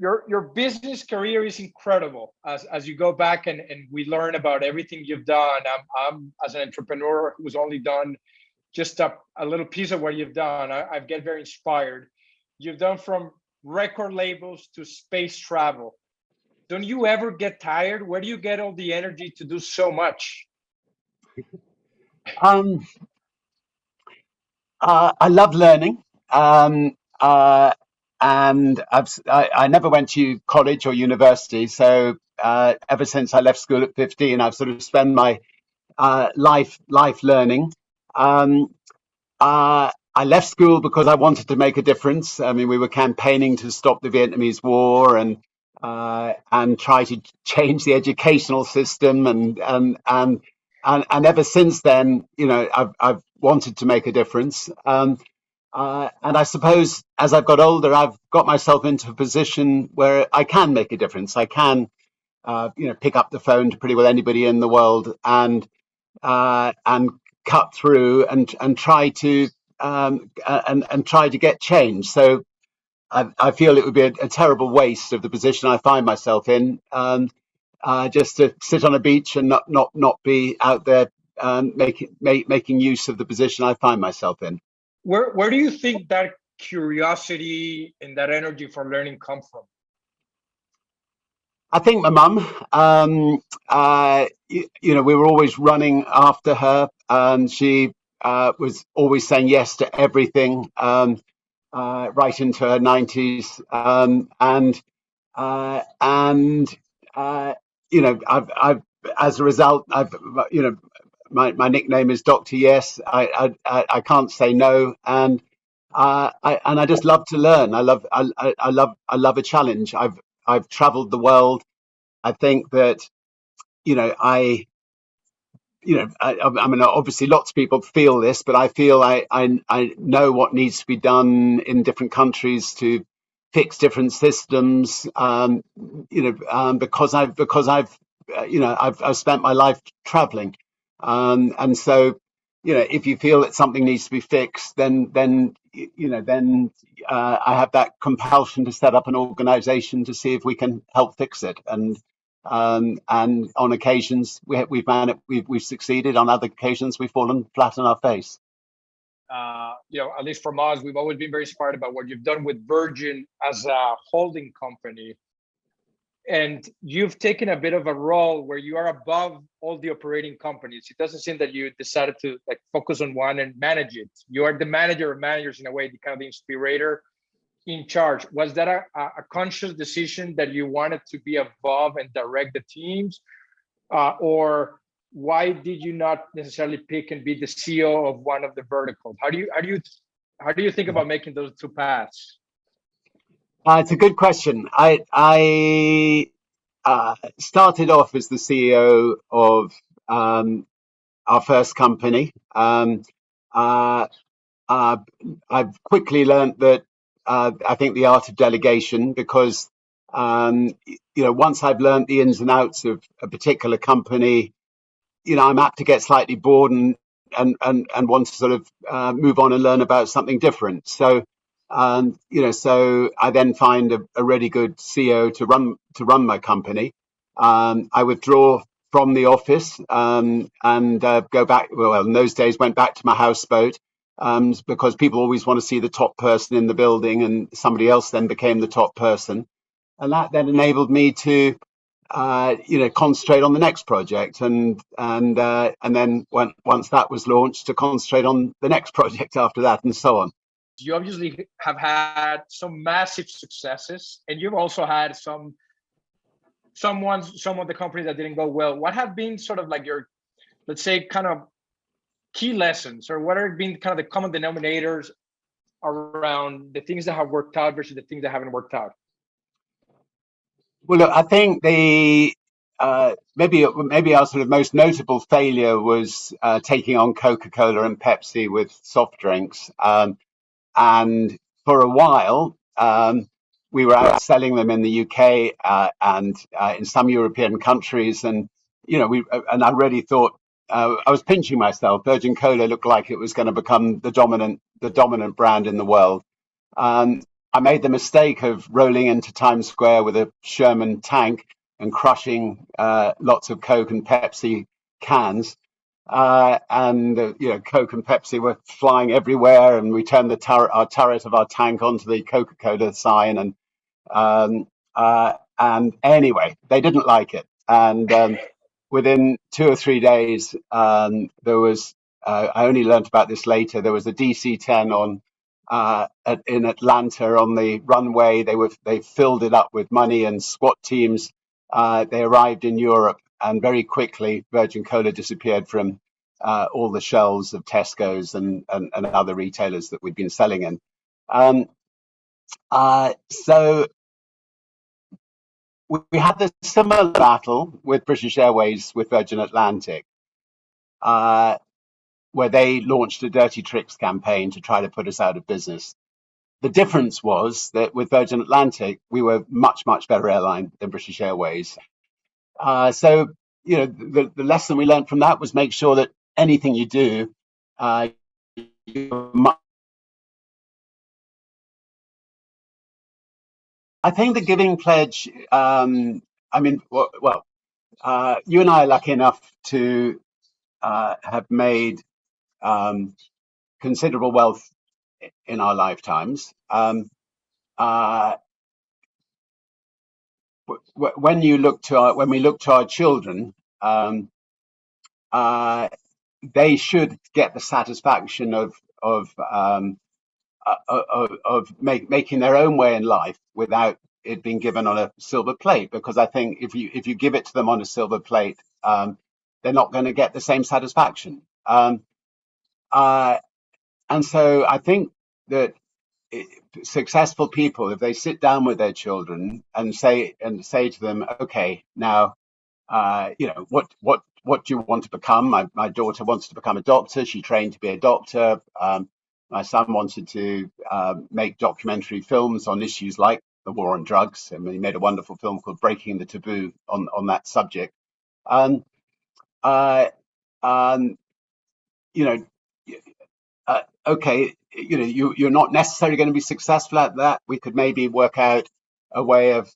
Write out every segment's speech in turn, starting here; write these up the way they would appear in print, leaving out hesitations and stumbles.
your business career is incredible as you go back and we learn about everything you've done. I'm as an entrepreneur who's only done just a little piece of what you've done. I get very inspired. You've done from record labels to space travel. Don't you ever get tired? Where do you get all the energy to do so much? I love learning. And I never went to college or university. So ever since I left school at 15, I've sort of spent my life learning. I left school because I wanted to make a difference. I mean, we were campaigning to stop the Vietnamese War and try to change the educational system. And ever since then, you know, I've wanted to make a difference. And I suppose as I've got older, I've got myself into a position where I can make a difference. I can, you know, pick up the phone to pretty well anybody in the world and cut through and try to try to get change. So I feel it would be a terrible waste of the position I find myself in, just to sit on a beach and not be out there making use of the position I find myself in. Where do you think that curiosity and that energy for learning come from? I think my mum. You know, we were always running after her. She was always saying yes to everything, right into her 90s. You know, I've as a result, you know, my nickname is Dr. Yes. I can't say no, and I just love to learn. I love a challenge. I've traveled the world. I think that, you know, I mean, obviously lots of people feel this, but I feel I know what needs to be done in different countries to fix different systems, you know, because I've you know, I've spent my life traveling. And so, you know, if you feel that something needs to be fixed, then you know, then I have that compulsion to set up an organization to see if we can help fix it. And on occasions we've succeeded. On other occasions we've fallen flat on our face. You know, at least from us, we've always been very inspired about what you've done with Virgin as a holding company. And you've taken a bit of a role where you are above all the operating companies. It doesn't seem that you decided to like focus on one and manage it. You are the manager of managers in a way, the kind of the inspirator in charge. Was that a conscious decision that you wanted to be above and direct the teams? Or why did you not necessarily pick and be the CEO of one of the verticals? How do you think about making those two paths? It's a good question. I started off as the CEO of our first company. I've quickly learned that I think the art of delegation, because you know, once I've learned the ins and outs of a particular company, you know, I'm apt to get slightly bored and want to sort of move on and learn about something different. So you know, so I then find a really good CEO to run my company. I withdraw from the office and go back. Well, in those days, went back to my houseboat because people always want to see the top person in the building, and somebody else then became the top person, and that then enabled me to you know, concentrate on the next project, and then once that was launched, to concentrate on the next project after that, and so on. You obviously have had some massive successes, and you've also had some of the companies that didn't go well. What have been sort of like your, let's say, kind of key lessons, or what have been kind of the common denominators around the things that have worked out versus the things that haven't worked out? Well, look, I think the maybe our sort of most notable failure was taking on Coca-Cola and Pepsi with soft drinks. And for a while, we were out selling them in the UK and in some European countries. And, you know, I really thought, I was pinching myself. Virgin Cola looked like it was going to become the dominant brand in the world. I made the mistake of rolling into Times Square with a Sherman tank and crushing lots of Coke and Pepsi cans. Coke and Pepsi were flying everywhere, and we turned our turret of our tank onto the Coca-Cola sign, and anyway, they didn't like it. And within 2 or 3 days, there was. I only learned about this later. There was a DC-10 in Atlanta on the runway. They filled it up with money and SWAT teams. They arrived in Europe, and very quickly, Virgin Cola disappeared from all the shelves of Tesco's and other retailers that we'd been selling in. So we had this similar battle with British Airways, with Virgin Atlantic, where they launched a dirty tricks campaign to try to put us out of business. The difference was that with Virgin Atlantic, we were much, much better airline than British Airways. So, the lesson we learned from that was make sure that anything you do, I think the giving pledge, you and I are lucky enough to have made considerable wealth in our lifetimes. When we look to our children, they should get the satisfaction of making their own way in life without it being given on a silver plate. Because I think if you give it to them on a silver plate, they're not going to get the same satisfaction. And so I think that successful people, if they sit down with their children and say to them, okay, now, what do you want to become? My daughter wants to become a doctor. She trained to be a doctor. My son wanted to make documentary films on issues like the war on drugs, and he made a wonderful film called Breaking the Taboo on that subject. Okay, you're not necessarily going to be successful at that. We could maybe work out a way of,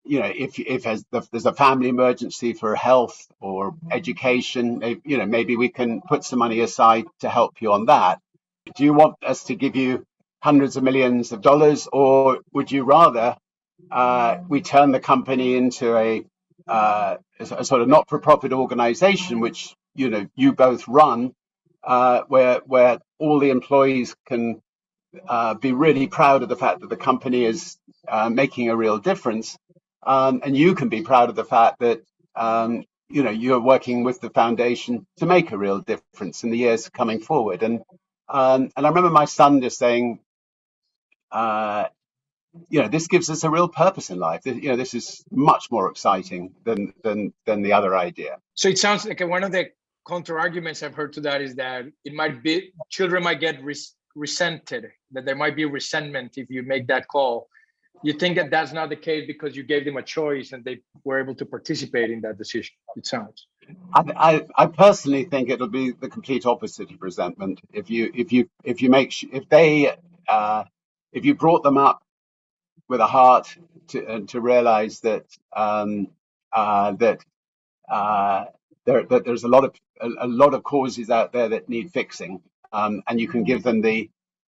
if there's a family emergency for health or education, maybe we can put some money aside to help you on that. Do you want us to give you hundreds of millions of dollars, or would you rather we turn the company into a sort of not-for-profit organization, which you both run, where all the employees can be really proud of the fact that the company is making a real difference, and you can be proud of the fact that you're working with the foundation to make a real difference in the years coming forward. And I remember my son just saying, this gives us a real purpose in life. This is much more exciting than the other idea. So it sounds like one of the counter arguments I've heard to that is that children might get resented, that there might be resentment if you make that call. You think that that's not the case because you gave them a choice and they were able to participate in that decision, it sounds. I personally think it'll be the complete opposite of resentment. If you brought them up with a heart to realize that there's a lot of causes out there that need fixing, and you can give them the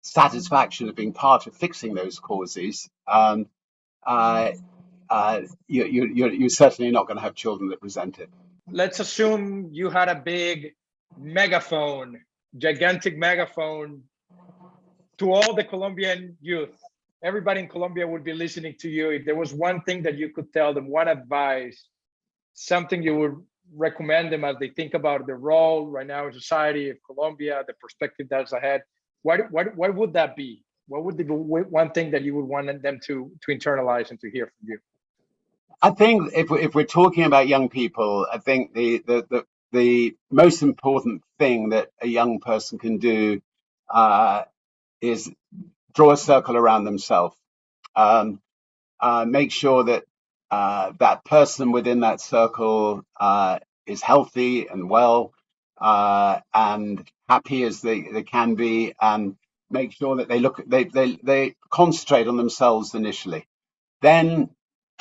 satisfaction of being part of fixing those causes, you're certainly not going to have children that resent it. Let's assume you had a big megaphone, gigantic megaphone to all the Colombian youth. Everybody in Colombia would be listening to you. If there was one thing that you could tell them, one advice, something you would recommend them as they think about the role right now in society of Colombia, the perspective that's ahead, what would that be? What would be one thing that you would want them to internalize and to hear from you? I think if we're talking about young people, I think the most important thing that a young person can do is draw a circle around themselves. Make sure that that person within that circle is healthy and well and happy as they can be, and make sure that they concentrate on themselves initially. Then,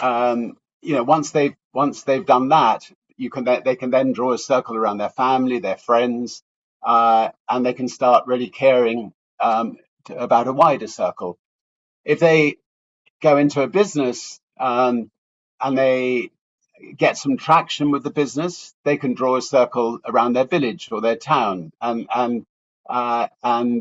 once they've done that, they can then draw a circle around their family, their friends, and they can start really caring about a wider circle. If they go into a business and they get some traction with the business, they can draw a circle around their village or their town, and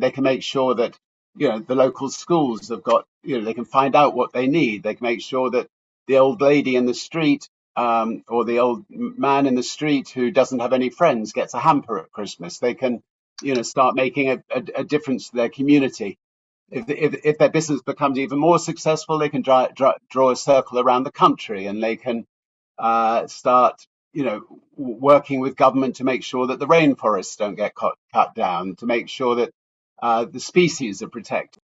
they can make sure that the local schools have got, they can find out what they need. They can make sure that the old lady in the street or the old man in the street who doesn't have any friends gets a hamper at Christmas. They can start making a difference to their community. If their business becomes even more successful, they can draw a circle around the country, and they can start, working with government to make sure that the rainforests don't get cut down, to make sure that the species are protected.